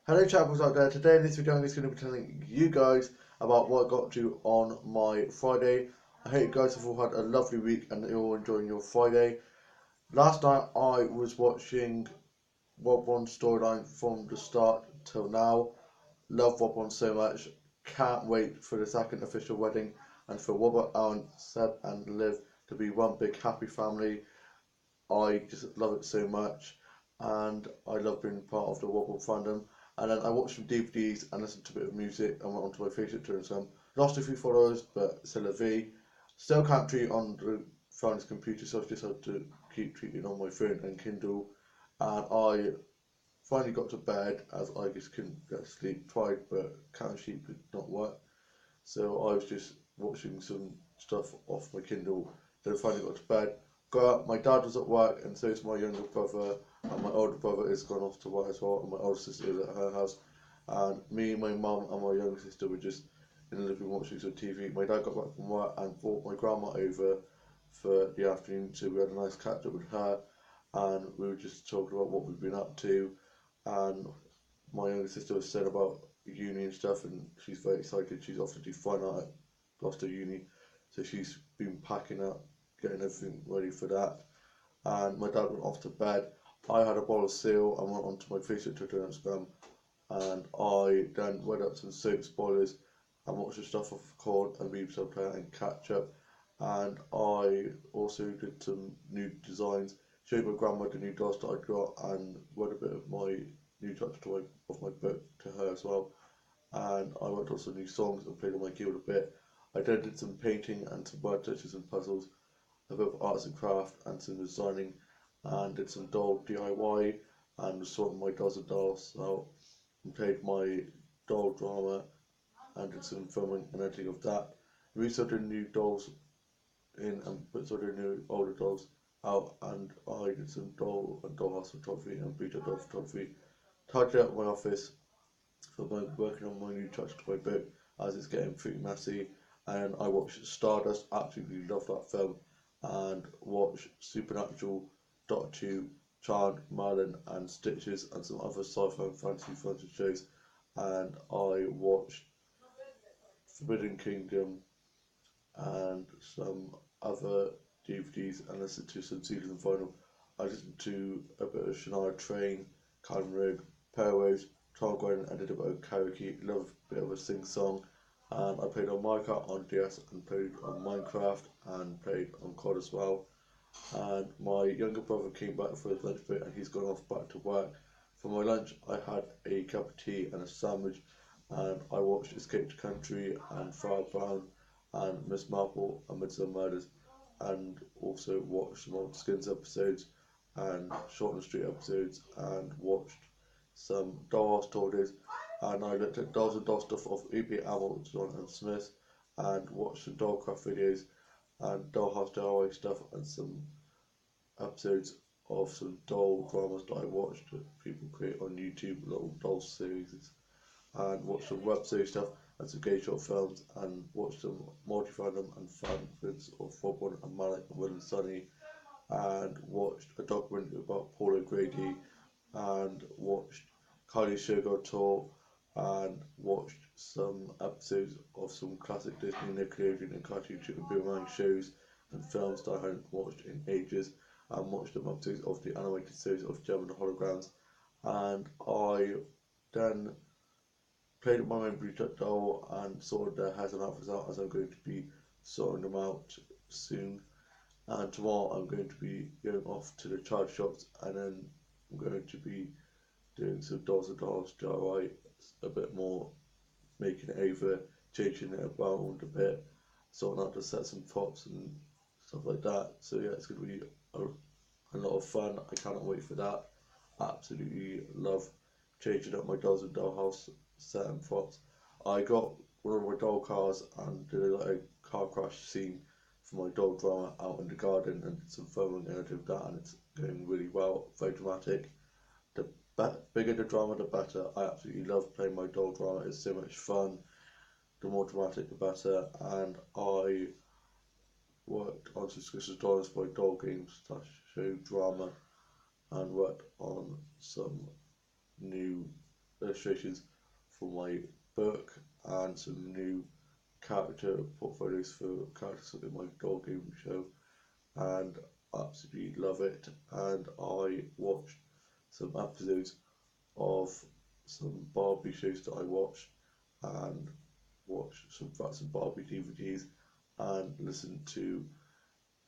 Hello chappers out there, today in this video I'm just going to be telling you guys about what I got to on my Friday. I hope you guys have all had a lovely week and you're all enjoying your Friday. Last night I was watching Rob Bond's storyline from the start till now. Love Rob Bond so much, can't wait for the second official wedding and for Robert, Aaron, Seb and Liv to be one big happy family. I just love it so much, and I love being part of the Wobble fandom. And then I watched some DVDs and listened to a bit of music and went onto my Facebook to Instagram. Lost a few followers, but still a V. Still can't tweet on the phone's computer, so I've just had to keep tweeting on my phone and Kindle. And I finally got to bed as I just couldn't get to sleep. Tried, but Cat Sheep did not work. So I was just watching some stuff off my Kindle. Then I finally got to bed. Got up, my dad was at work, and so is my younger brother, and my older brother is gone off to work as well, and my older sister is at her house. And me, my mum, and my younger sister were just in the living room watching some TV. My dad got back from work and brought my grandma over for the afternoon, so we had a nice catch up with her, and we were just talking about what we've been up to. And my younger sister was saying about uni and stuff, and she's very excited. She's off to do fine art at Gloucester Uni, so she's been packing up, getting everything ready for that. And my dad went off to bed. I had a bowl of cereal and went onto my Facebook, Twitter, and Instagram, and I then read up some soap spoilers and watched the stuff off record and read some player and catch up. And I also did some new designs, showed my grandma the new dolls that I got, and read a bit of my new chapter to of my book to her as well. And I worked on some new songs and played on my keyboard a bit. I then did some painting and some word touches and puzzles, a bit of arts and craft and some designing, and did some doll DIY and was sorting my dolls and dolls out and played my doll drama and did some filming and editing of that. We also did new dolls in and put sort of new older dolls out, and I did some doll and dollhouse photography and beta doll photography. Tidied up my office for my working on my new chapter to my book as it's getting pretty messy. And I watched Stardust, absolutely love that film, and watched Supernatural, Doctor Who, Charmed, Merlin, and Stitches, and some other sci-fi and fantasy films and shows. And I watched Forbidden Kingdom and some other DVDs and listened to some CDs and vinyl. I listened to a bit of Shania Twain, Calvin Rogue, Perrose, Tom Gwen, and did a bit of karaoke. Love a bit of a sing song. And I played on Minecraft on DS and played on Minecraft and played on COD as well. And my younger brother came back for his lunch break and he's gone off back to work. For my lunch, I had a cup of tea and a sandwich, and I watched Escape to Country and Farrah Brown and Miss Marple and Midsummer Murders, and also watched some old Skins episodes and Short and Street episodes, and watched some Dollhouse stories, and I looked at dolls and doll stuff of E.B. Hamilton and Smith, and watched some Dollcraft videos and Dollhouse DIY stuff, and some episodes of some doll dramas that I watched that people create on YouTube, little doll series, and watched some web series stuff and some gay short films, and watched some multi-fandom and fan vids of Rob and Malik and Will and Sunny, and watched a documentary about Paul O'Grady, and watched Kylie Sugar tour, and watched some episodes of some classic Disney, Nickelodeon and Cartoon Boomerang shows and films that I hadn't watched in ages, and watched some episodes of the animated series of Gem and the Holograms. And I then played with my memory doll and sorted their hairs and outfits out, as I'm going to be sorting them out soon. And tomorrow I'm going to be going off to the child shops, and then I'm going to be doing some dolls and dolls DIY a bit more, making it over, changing it around a bit, sorting out the sets and props and stuff like that. So yeah, it's going to be a lot of fun. I cannot wait for that. Absolutely love changing up my dolls and dollhouse set and props. I got one of my doll cars and did a car crash scene for my doll drama out in the garden and did some filming and I did that, and it's going really well, very dramatic. The bigger the drama, the better. I absolutely love playing my doll drama. It's so much fun. The more dramatic, the better. And I worked on subscription dollars for doll games slash show drama, and worked on some new illustrations for my book and some new character portfolios for characters in my dog game show, and absolutely love it. And I watched some episodes of some Barbie shows that I watched, and watched some Barbie DVDs, and listened to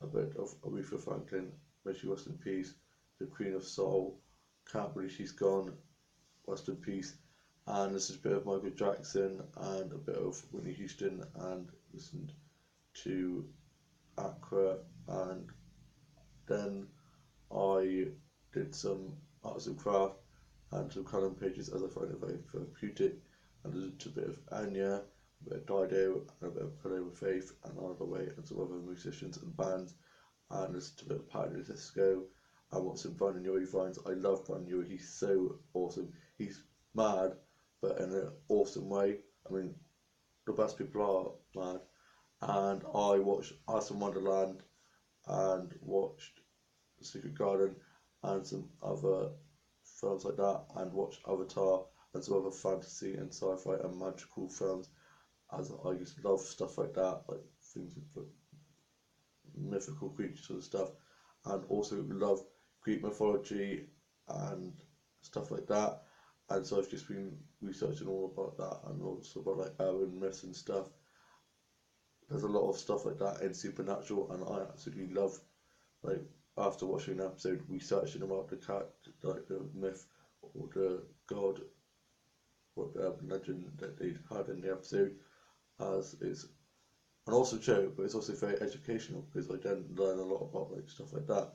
a bit of Aretha Franklin, may she rest in peace, the Queen of Soul. Can't believe she's gone, rest in peace. And listened to a bit of Michael Jackson and a bit of Whitney Houston, and listened to Aqua, and then I did some arts and craft and some colouring pages as I find it very therapeutic, and listened to a bit of Anya, a bit of Dido, and a bit of Pillow with Faith, and Another Way, and some other musicians and bands, and listened to a bit of Patti Disco, and watched some Brandon Urie vines. I love Brandon Urie, he's so awesome. He's mad, but in an awesome way. I mean, the best people are mad. And I watched Alice in Wonderland, and watched Secret Garden, and some other films like that, and watched Avatar and some other fantasy and sci-fi and magical films, as I just love stuff like that, like things with mythical creatures and stuff, and also love Greek mythology and stuff like that. And so I've just been researching all about that, and also about like Aryan myths and stuff. There's a lot of stuff like that in Supernatural, and I absolutely love, like, after watching an episode, researching about the character, like the myth or the god, what the legend that they had in the episode, as it's an awesome show, but it's also very educational, because I then learn a lot about like stuff like that,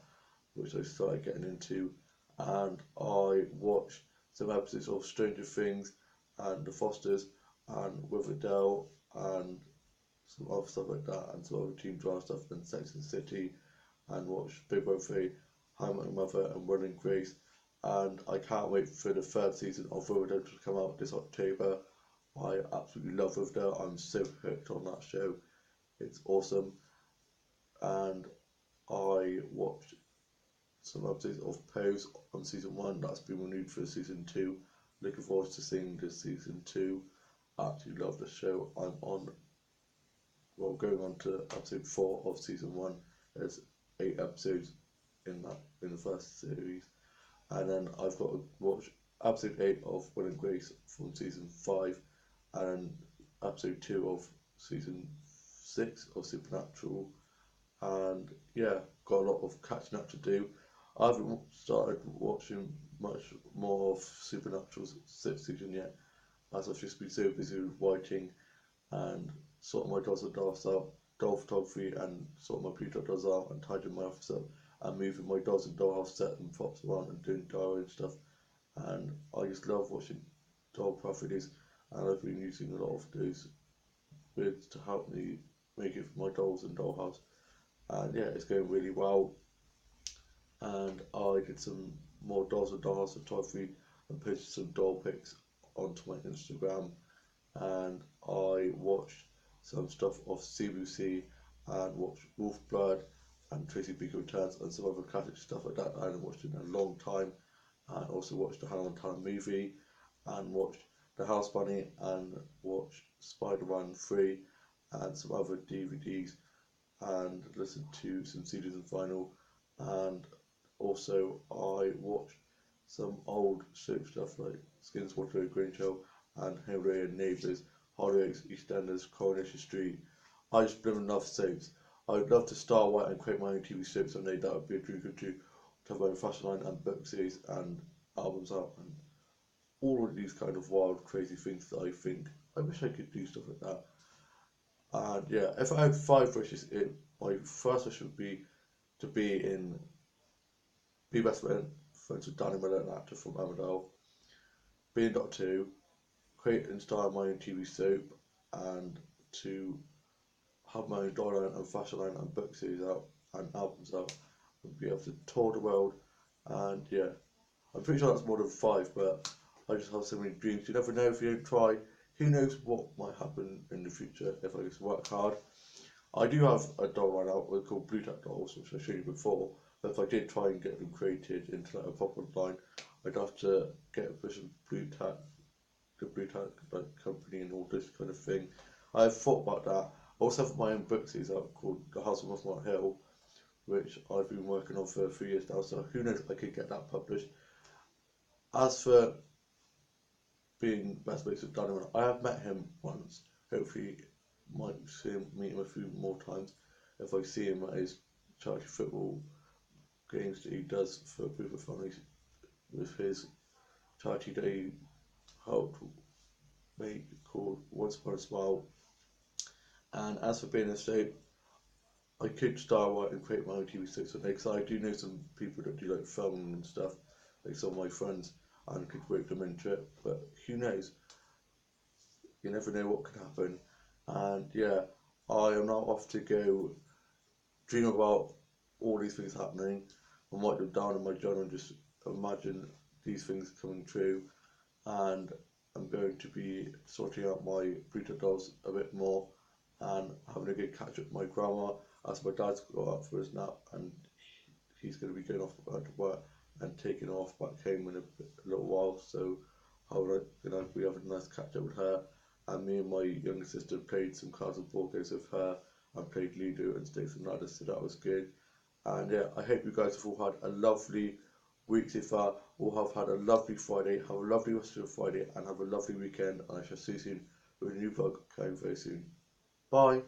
which I started getting into. And I watched some episodes of Stranger Things and The Fosters and Riverdale and some other stuff like that, and some other teen drama stuff, and Sex and the City, and watched Big Brother 3, How I Met Your Mother, and Will and Grace. And I can't wait for the third season of Riverdale to come out this October. I absolutely love Riverdale. I'm so hooked on that show. It's awesome. And I watched some episodes of Pose on season 1 that's been renewed for season 2. Looking forward to seeing this season 2. Absolutely love the show. I'm on, well, going on to episode 4 of season 1. There's 8 episodes in the first series, and then I've got to watch episode 8 of Will and Grace from season 5, and episode 2 of season 6 of Supernatural. And yeah, got a lot of catching up to do. I haven't started watching much more of Supernatural's 6th season yet, as I've just been so busy with writing and sorting my dolls and dolls out, doll photography, and sorting my pre-dot dolls out, and tidying my office up, and moving my dolls and dollhouse set and props around, and doing diary and stuff. And I just love watching doll craft videos, and I've been using a lot of those vids to help me make it for my dolls and dollhouse. And yeah, it's going really well. And I did some more dolls and dollhouse photography and posted some doll pics onto my Instagram. And I watched some stuff of CBC, and watched Wolfblood and Tracy Beaker Returns, and some other classic stuff like that I hadn't watched in a long time. And also watched the Hannah Montana movie, and watched The House Bunny, and watched Spider-Man 3 and some other DVDs, and listened to some CDs and vinyl. And also I watched some old soap stuff like Skins, Waterloo, Green Show, and Henry and Neighbours, Hollyoaks, EastEnders, Coronation Street. I just live and love soaps. I would love to star write and create my own TV soaps someday. That would be a dream come true. To have my own fashion line and book series and albums out, and all of these kind of wild, crazy things that I think I wish I could do stuff like that. And yeah, if I had 5 wishes, my first wish would be to be in Be Best Man, friends with Danny Miller, an actor from Emmerdale, be in Doctor Who, create and star my own TV soap, and to have my own doll line and fashion line and book series out and albums out, and be able to tour the world. And yeah, I'm pretty sure that's more than 5, but I just have so many dreams. You never know if you don't try. Who knows what might happen in the future if I just work hard. I do have a doll line out called Blue Tack Dolls, which I showed you before, but if I did try and get them created into like a proper line, I'd have to get a bunch of Blue Tack the Brutal like company and all this kind of thing. I've thought about that. I also have my own book series out called The House on Rothmart Hill, which I've been working on for 3 years now. So who knows if I could get that published. As for being best mates with Danny, I have met him once. Hopefully, might meet him a few more times if I see him at his charity football games that he does for people families with his charity that he helped make called Once Upon a Smile. And as for being a shape, I could start out and create my own TV series someday because I do know some people that do like filming and stuff, like some of my friends, and could work them into it. But who knows? You never know what could happen. And yeah, I am now off to go dream about all these things happening. I write them down in my journal and just imagine these things coming true. And I'm going to be sorting out my Brutal dolls a bit more and having a good catch up with my grandma as my dad's got up for his nap and he's going to be going off to work and taking off back home in a little while. So we have a nice catch up with her. And me and my younger sister played some cards and board games with her and played Ludo and Stakes and Ladders, so that was good. And yeah, I hope you guys have all had a lovely week so far. All have had a lovely Friday. Have a lovely rest of your Friday and have a lovely weekend. And I shall see you soon with a new vlog coming very soon. Bye.